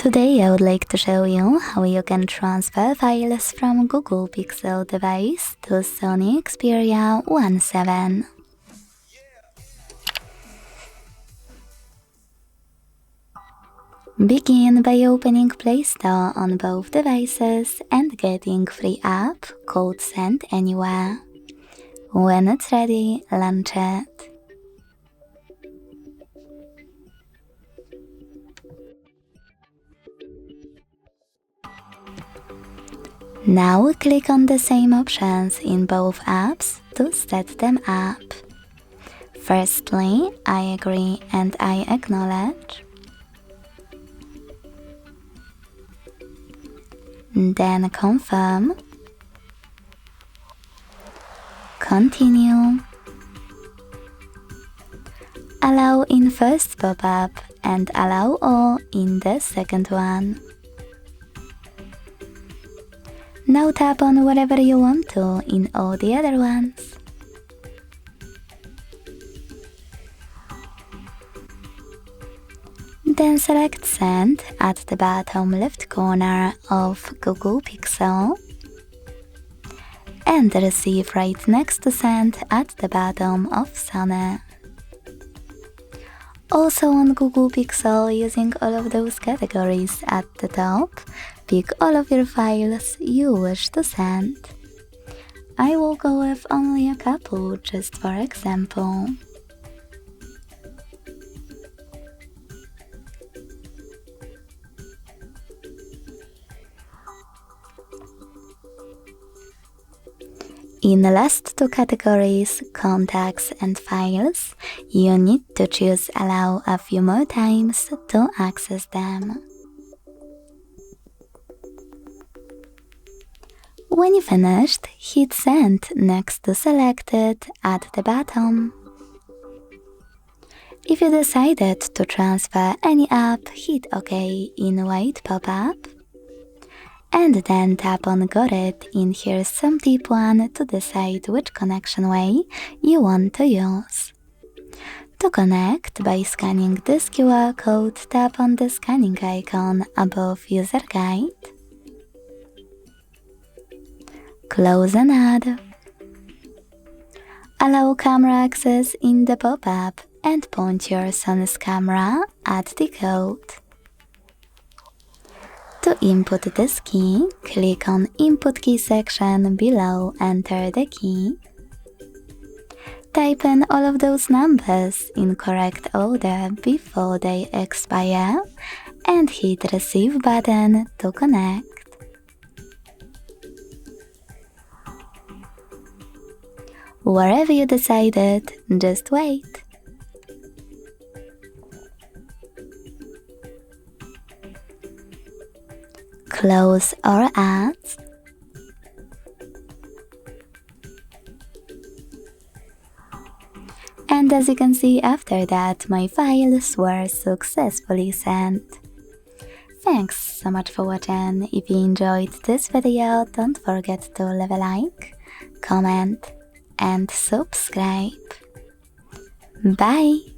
Today I would like to show you how you can transfer files from Google Pixel device to SONY Xperia VII. Begin by opening Play Store on both devices and getting free app called Send Anywhere. When it's ready, launch it. Now click on the same options in both apps to set them up. Firstly, I agree and I acknowledge. Then confirm. Continue. Allow in first pop-up and allow all in the second one. Now tap on whatever you want to in all the other ones. Then select Send at the bottom left corner of Google Pixel and Receive right next to Send at the bottom of SONY. Also on Google Pixel, using all of those categories at the top, pick all of your files you wish to send. I will go with only a couple just for example. In the last two categories, contacts and files, you need to choose Allow a few more times to access them. When you finished, hit Send next to Selected at the bottom. If you decided to transfer any app, hit OK in white pop-up. And then tap on Got it in Here's Some Tip 1 to decide which connection way you want to use. To connect by scanning this QR code, tap on the scanning icon above User Guide. Close and add. Allow camera access in the pop-up and point your Sony's camera at the code. To input this key, click on Input Key section below, enter the key. Type in all of those numbers in correct order before they expire and hit Receive button to connect. Wherever you decided, just wait. Close or add. And as you can see, after that, my files were successfully sent. Thanks so much for watching. If you enjoyed this video, don't forget to leave a like, comment and subscribe. Bye!